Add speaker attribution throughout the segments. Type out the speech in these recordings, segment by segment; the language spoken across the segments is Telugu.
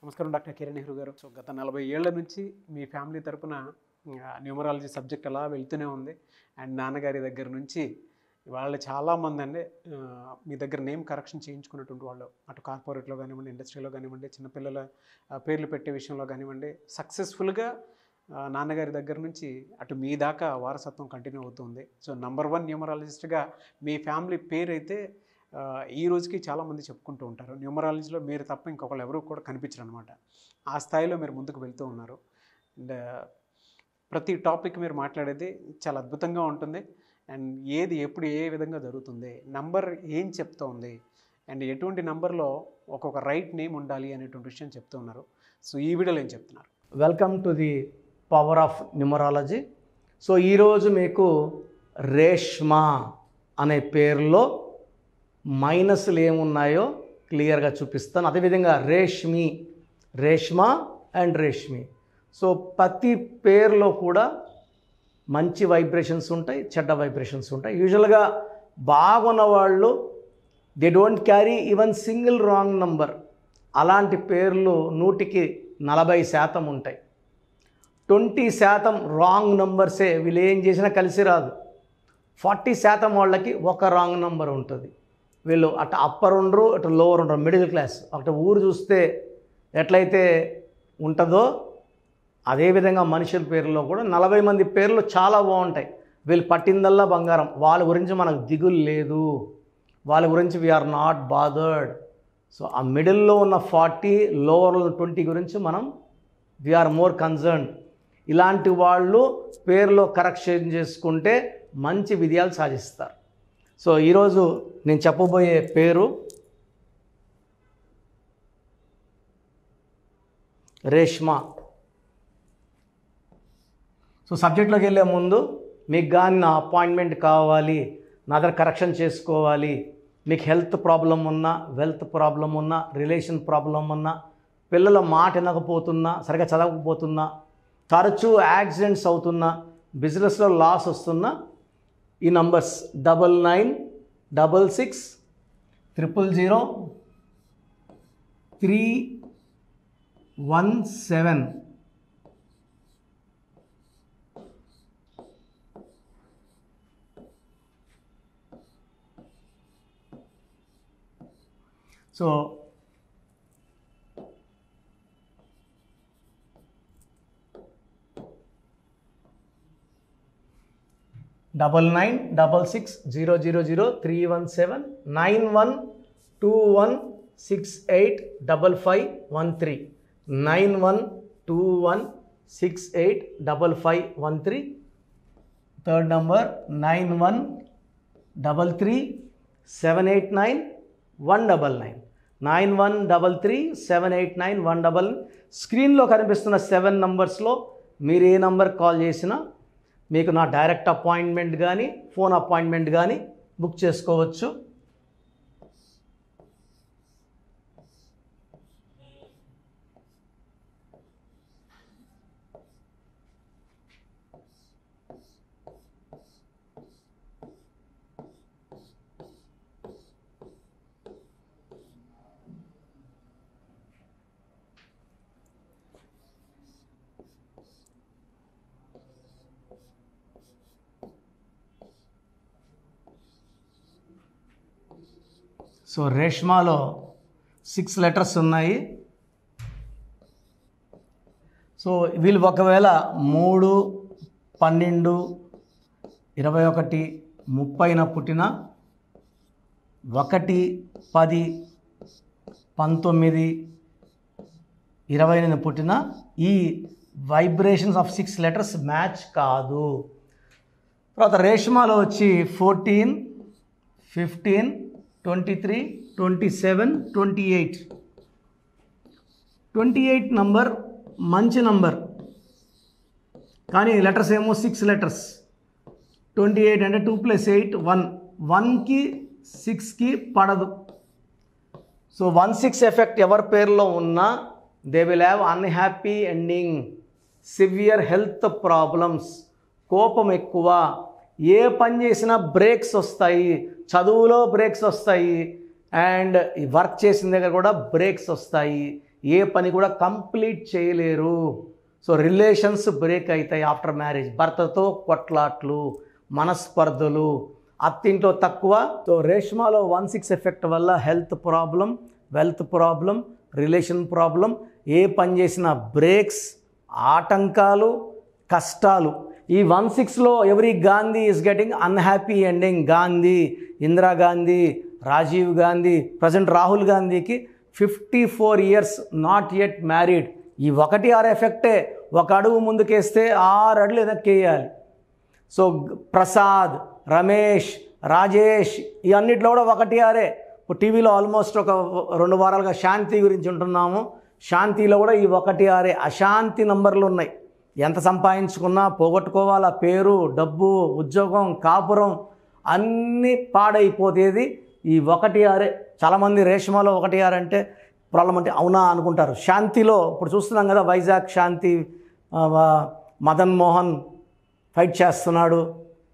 Speaker 1: నమస్కారం డాక్టర్ కిరణ్ నెహ్రూ గారు. సో గత 40 ఏళ్ల నుంచి మీ ఫ్యామిలీ తరపున న్యూమరాలజీ సబ్జెక్ట్ అలా వెళ్తూనే ఉంది. అండ్ నాన్నగారి దగ్గర నుంచి వాళ్ళు చాలామంది అండి మీ దగ్గర నేమ్ కరెక్షన్ చేయించుకున్నటువంటి వాళ్ళు, అటు కార్పొరేట్లో కానివ్వండి, ఇండస్ట్రీలో కానివ్వండి, చిన్నపిల్లల పేర్లు పెట్టే విషయంలో కానివ్వండి, సక్సెస్ఫుల్గా నాన్నగారి దగ్గర నుంచి అటు మీ దాకా వారసత్వం కంటిన్యూ అవుతుంది. సో #1 న్యూమరాలజిస్ట్గా మీ ఫ్యామిలీ పేరు అయితే ఈ రోజుకి చాలామంది చెప్పుకుంటూ ఉంటారు. న్యూమరాలజీలో మీరు తప్ప ఇంకొకళ్ళు ఎవరు కూడా కనిపించరు అనమాట. ఆ స్థాయిలో మీరు ముందుకు వెళ్తూ ఉన్నారు. అండ్ ప్రతి టాపిక్ మీరు మాట్లాడేది చాలా అద్భుతంగా ఉంటుంది. అండ్ ఏది ఎప్పుడు ఏ విధంగా జరుగుతుంది, నంబర్ ఏం చెప్తోంది, అండ్ ఎటువంటి నంబర్లో ఒక్కొక్క రైట్ నేమ్ ఉండాలి అనేటువంటి విషయం చెప్తూ ఉన్నారు. సో ఈ వీడియోలో ఏం చెప్తున్నారు?
Speaker 2: Welcome to the power of numerology. So ఈరోజు మీకు రేష్మా అనే పేరులో మైనస్లు ఏమున్నాయో క్లియర్గా చూపిస్తాను. అదేవిధంగా రేష్మా అండ్ రేష్మి. సో ప్రతి పేరులో కూడా మంచి వైబ్రేషన్స్ ఉంటాయి, చెడ్డ వైబ్రేషన్స్ ఉంటాయి. యూజువల్గా బాగున్న వాళ్ళు they don't carry even single wrong number. అలాంటి పేర్లు 100కి 40% ఉంటాయి. 20% రాంగ్ నంబర్సే, వీళ్ళు ఏం చేసినా కలిసి రాదు. 40% వాళ్ళకి ఒక రాంగ్ నంబర్ ఉంటుంది. వీళ్ళు అటు అప్పర్ ఉండరు, అటు లోవర్ ఉండరు, మిడిల్ క్లాస్. అటు ఊరు చూస్తే ఎట్లయితే ఉంటుందో అదేవిధంగా మనుషుల పేర్లో కూడా 40 మంది పేర్లు చాలా బాగుంటాయి. వీళ్ళు పట్టిందల్లా బంగారం. వాళ్ళ గురించి మనకు దిగులు లేదు, వాళ్ళ గురించి వీఆర్ నాట్ బాదర్డ్. సో ఆ మిడిల్లో ఉన్న 40, లోవర్లో 20 గురించి మనం వీఆర్ మోర్ కన్సర్న్. ఇలాంటి వాళ్ళు పేర్లో కరెక్షన్ చేసుకుంటే మంచి విజయాలు సాధిస్తారు. సో ఈరోజు నేను చెప్పబోయే పేరు రేష్మా. సో సబ్జెక్ట్లోకి వెళ్ళే ముందు మీకు కానీ నా అపాయింట్మెంట్ కావాలి, నా దగ్గర కరెక్షన్ చేసుకోవాలి, మీకు హెల్త్ ప్రాబ్లం ఉన్నా, వెల్త్ ప్రాబ్లం ఉన్నా, రిలేషన్ ప్రాబ్లం ఉన్నా, పిల్లల మాట వినకపోతున్నా, సరిగా చదవకపోతున్నా, తరచూ యాక్సిడెంట్స్ అవుతున్నా, బిజినెస్లో లాస్ వస్తున్నా, ఈ నంబర్స్ 9966000317. సో 9966000317 9121685513 9121685513. Third number 9133789199 9133789199. స్క్రీన్లో కనిపిస్తున్న 7 నంబర్స్లో మీరు ఏ నంబర్ కాల్ చేసినా మీకు నా డైరెక్ట్ అపాయింట్మెంట్ కానీ ఫోన్ అపాయింట్మెంట్ కానీ బుక్ చేసుకోవచ్చు. సో రేష్మాలో 6 లెటర్స్ ఉన్నాయి. సో వీళ్ళు ఒకవేళ 3, 12, 21, 30న పుట్టిన, 1, 10, 19, 20న పుట్టిన ఈ వైబ్రేషన్స్ ఆఫ్ 6 లెటర్స్ మ్యాచ్ కాదు. తర్వాత రేష్మాలో వచ్చి 14, 15, 23, 27, 28 నంబర్ మంచి నంబర్, కానీ లెటర్స్ ఏమో 6 లెటర్స్. 28 అంటే 2 + 8 1, 1కి 6కి పడదు. సో 1-6 ఎఫెక్ట్ ఎవరి పేరులో ఉన్నా they will have unhappy ending, severe health problems, కోపం ఎక్కువ, ఏ పని చేసినా బ్రేక్స్ వస్తాయి, చదువులో బ్రేక్స్ వస్తాయి, అండ్ వర్క్ చేసిన దగ్గర కూడా బ్రేక్స్ వస్తాయి. ఏ పని కూడా కంప్లీట్ చేయలేరు. సో రిలేషన్స్ బ్రేక్ అవుతాయి ఆఫ్టర్ మ్యారేజ్. భర్తతో కొట్లాట్లు, మనస్పర్ధలు, అత్తింట్లో తక్కువ. సో రేష్మాలో 1/6 ఎఫెక్ట్ వల్ల health problem, wealth problem, relation problem, ఏ పని చేసినా బ్రేక్స్, ఆటంకాలు, కష్టాలు. ఈ 1/6లో every Gandhi is getting unhappy ending. Gandhi, Indira Gandhi, Rajiv Gandhi, present Rahul గాంధీకి 54 years నాట్ యెట్ మ్యారీడ్. ఈ 1/6 ఎఫెక్టే. ఒక అడుగు ముందుకేస్తే 6 అడుగులు వెనక్కేయాలి. సో ప్రసాద్, రమేష్, రాజేష్ ఈ అన్నిట్లో కూడా 1/6. ఇప్పుడు టీవీలో ఆల్మోస్ట్ ఒక 2 వారాలుగా శాంతి గురించి ఉంటున్నాము. శాంతిలో కూడా ఈ 1/6 అశాంతి నంబర్లు ఉన్నాయి. ఎంత సంపాదించుకున్నా పోగొట్టుకోవాలా, పేరు, డబ్బు, ఉద్యోగం, కాపురం అన్నీ పాడైపోతేది ఈ 1/6. చాలామంది రేష్మాలో 1/6 అంటే ప్రాబ్లం అంటే అవునా అనుకుంటారు. శాంతిలో ఇప్పుడు చూస్తున్నాం కదా, వైజాగ్ శాంతి, మదన్ మోహన్ ఫైట్ చేస్తున్నాడు.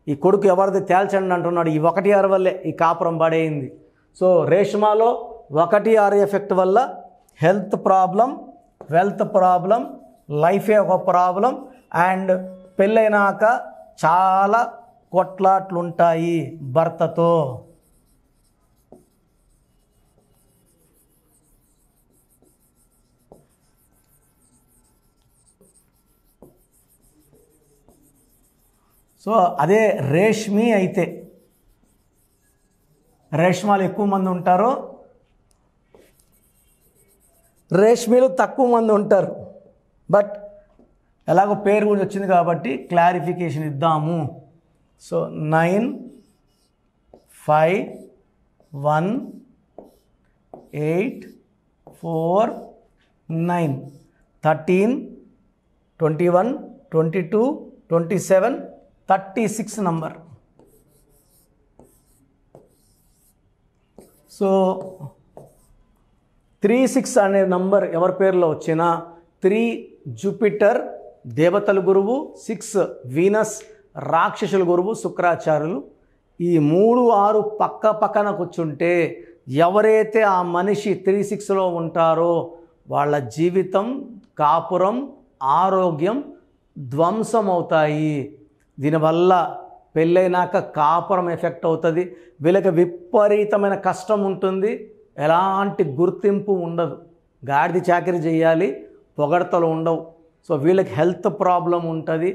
Speaker 2: ఈ కొడుకు ఎవరిది తేల్చండి అంటున్నాడు. ఈ 1/6 వల్లే ఈ కాపురం పడేయింది. సో రేష్మాలో 1/6 ఎఫెక్ట్ వల్ల హెల్త్ ప్రాబ్లం, వెల్త్ ప్రాబ్లం, లైఫే ఒక ప్రాబ్లం, అండ్ పెళ్ళైనాక చాలా కొట్లాట్లుంటాయి భర్తతో. సో అదే రేష్మి అయితే, రేష్మాలు ఎక్కువ మంది ఉంటారు, రేష్మీలు తక్కువ మంది ఉంటారు. బట్ ఎలాగో పేరు కూడా వచ్చింది కాబట్టి క్లారిఫికేషన్ ఇద్దాము. So 9, 5, 1, 8, 4, 9, 13, 21, 22, 27, 36 number. సో 36 అనే నంబర్ ఎవరి పేరులో వచ్చినా 3 జూపిటర్ దేవతల గురువు, 6 వీనస్ రాక్షసుల గురువు శుక్రాచార్యులు. ఈ 3, 6 పక్క పక్కన కూర్చుంటే ఎవరైతే ఆ మనిషి 36లో ఉంటారో వాళ్ళ జీవితం, కాపురం, ఆరోగ్యం ధ్వంసం అవుతాయి. దీనివల్ల పెళ్ళైనాక కాపురం ఎఫెక్ట్ అవుతుంది. వీళ్ళకి విపరీతమైన కష్టం ఉంటుంది, ఎలాంటి గుర్తింపు ఉండదు. గాడిద చాకరీ చేయాలి, పొగడతలు ఉండవు. సో వీళ్ళకి హెల్త్ ప్రాబ్లం ఉంటుంది,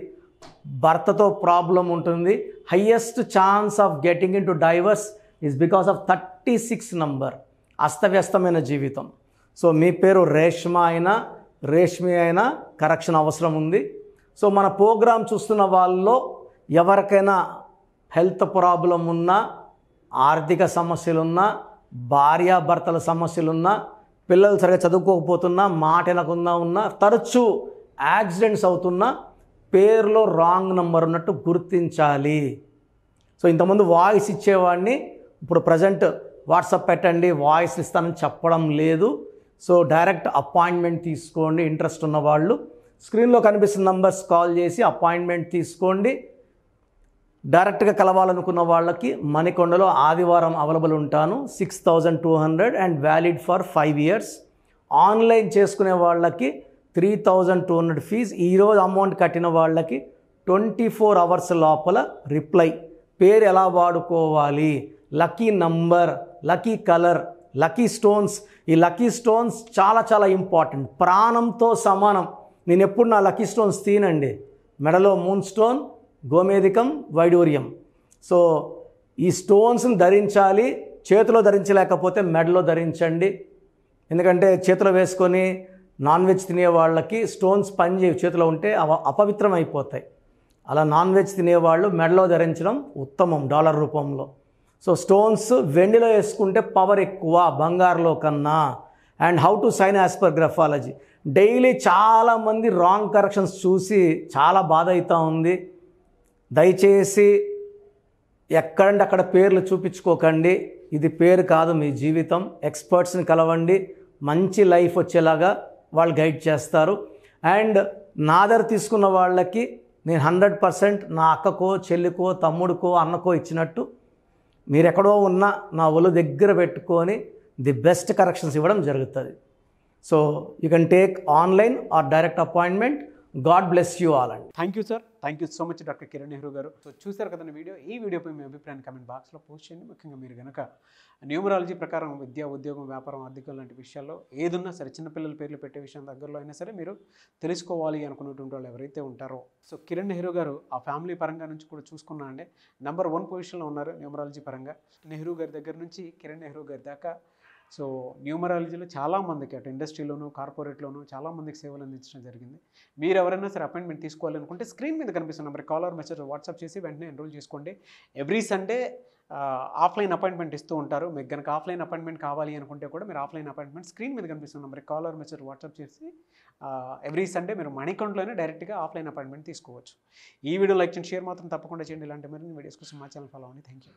Speaker 2: భర్తతో ప్రాబ్లం ఉంటుంది. Highest chance of getting in to divorce is because of 36 number. అస్తవ్యస్తమైన జీవితం. సో మీ పేరు రేష్మా అయినా రేష్మి అయినా కరెక్షన్ అవసరం ఉంది. సో మన ప్రోగ్రాం చూస్తున్న వాళ్ళలో ఎవరికైనా హెల్త్ ప్రాబ్లం ఉన్నా, ఆర్థిక సమస్యలున్నా, భార్యాభర్తల సమస్యలున్నా, పిల్లలు సరిగా చదువుకోకపోతున్నా, మాట వినకుండా ఉన్నా, తరచూ యాక్సిడెంట్స్ అవుతున్నా పేరులో రాంగ్ నెంబర్ ఉన్నట్టు గుర్తించాలి. సో ఇంతకుముందు వాయిస్ ఇచ్చేవాడిని, ఇప్పుడు ప్రజెంట్ వాట్సాప్ పెట్టండి వాయిస్ ఇస్తానని చెప్పడం లేదు. సో డైరెక్ట్ అపాయింట్మెంట్ తీసుకోండి. ఇంట్రెస్ట్ ఉన్న వాళ్ళు స్క్రీన్లో కనిపిస్తున్న నంబర్స్ కాల్ చేసి అపాయింట్మెంట్ తీసుకోండి. డైరెక్ట్గా కలవాలనుకున్న వాళ్ళకి మణికొండలో ఆదివారం అవైలబుల్ ఉంటాను. 6200 and valid for 5 years. Online చేసుకునే వాళ్ళకి 3200 ఫీజ్. ఈరోజు అమౌంట్ కట్టిన వాళ్ళకి 24 hours లోపల రిప్లై. పేరు ఎలా వాడుకోవాలి, lucky number, lucky colour, lucky stones. ఈ లక్కీ స్టోన్స్ చాలా చాలా ఇంపార్టెంట్, ప్రాణంతో సమానం. నేను ఎప్పుడు నా లక్కీ స్టోన్స్ తీనండి. మెడలో మూన్ స్టోన్, గోమేధికం, వైడూర్యం. సో ఈ స్టోన్స్ని ధరించాలి. చేతిలో ధరించలేకపోతే మెడలో ధరించండి. ఎందుకంటే చేతిలో వేసుకొని నాన్ వెజ్ తినే వాళ్ళకి స్టోన్స్ పనిచేయవు, చేతిలో ఉంటే అపవిత్రం అయిపోతాయి. అలా నాన్ వెజ్ తినేవాళ్ళు మెడలో ధరించడం ఉత్తమం డాలర్ రూపంలో. సో స్టోన్స్ వెండిలో వేసుకుంటే పవర్ ఎక్కువ బంగారులో కన్నా. And how to sign as per graphology. Daily చాలామంది రాంగ్ కరెక్షన్స్ చూసి చాలా బాధ అవుతూ ఉంది. దయచేసి ఎక్కడంటే అక్కడ పేర్లు చూపించుకోకండి. ఇది పేరు కాదు, మీ జీవితం. ఎక్స్పర్ట్స్ని కలవండి, మంచి లైఫ్ వచ్చేలాగా వాళ్ళు గైడ్ చేస్తారు. అండ్ నా దగ్గర తీసుకున్న వాళ్ళకి నేను 100% నా అక్కకో, చెల్లికో, తమ్ముడికో, అన్నకో ఇచ్చినట్టు మీరు ఎక్కడో ఉన్నా నా ఒళ్ళు దగ్గర పెట్టుకొని ది బెస్ట్ కరెక్షన్స్ ఇవ్వడం జరుగుతుంది. So you can take online or direct appointment. God bless you all అండి.
Speaker 1: Thank you sir, thank you so much doctor Kiran Nehru garu. So చూసారు కదండి వీడియో. ఈ వీడియోపై మీ అభిప్రాయాన్ని కమెంట్ బాక్స్లో పోస్ట్ చేయండి. ముఖ్యంగా మీరు కనుక న్యూమరాలజీ ప్రకారం విద్య, ఉద్యోగం, వ్యాపారం, ఆర్థికం లాంటి విషయాల్లో ఏదున్నా సరే, చిన్నపిల్లల పేర్లు పెట్టే విషయం దగ్గరలో అయినా సరే మీరు తెలుసుకోవాలి అనుకున్నటువంటి వాళ్ళు ఎవరైతే ఉంటారో, సో కిరణ్ నెహ్రూ గారు ఆ ఫ్యామిలీ పరంగా నుంచి కూడా చూసుకున్నా అండి నెంబర్ 1 పొజిషన్లో ఉన్నారు న్యూమరాలజీ పరంగా. నెహ్రూ గారి దగ్గర నుంచి కిరణ్ నెహ్రూ గారి దాకా సో న్యూమరాలజీలో చాలామందికి అటు ఇండస్ట్రీలోను, కార్పొరేట్లోను చాలామందికి సేవలు అందించడం జరిగింది. మీరు ఎవరైనా సరే అపాయింట్మెంట్ తీసుకోవాలనుకుంటే స్క్రీన్ మీద కనిపిస్తున్న number call or message WhatsApp చేసి వెంటనే ఎన్రోల్ చేసుకోండి. ఎవ్రీ సండే ఆఫ్లైన్ అపాయింట్మెంట్ ఇస్తూ ఉంటారు. మీకు కనుక ఆఫ్లైన్ అపాయింట్మెంట్ కావాలి అనుకుంటే కూడా మీరు ఆఫ్లైన్ అపాయింట్మెంట్ స్క్రీన్ మీద కనిపిస్తున్న number call or message WhatsApp చేసి ఎవ్రీ సండే మీరు మణికొండలోనే డైరెక్ట్గా ఆఫ్లైన్ అపాయింట్మెంట్ తీసుకోవచ్చు. ఈ వీడియో లైక్ చేయండి, షేర్ మాత్రం తప్పకుండా చేయండి. ఇలాంటి మరిన్ని వీడియోస్ కోసం మా ఛానల్ ఫాలో అవ్వండి. Thank you.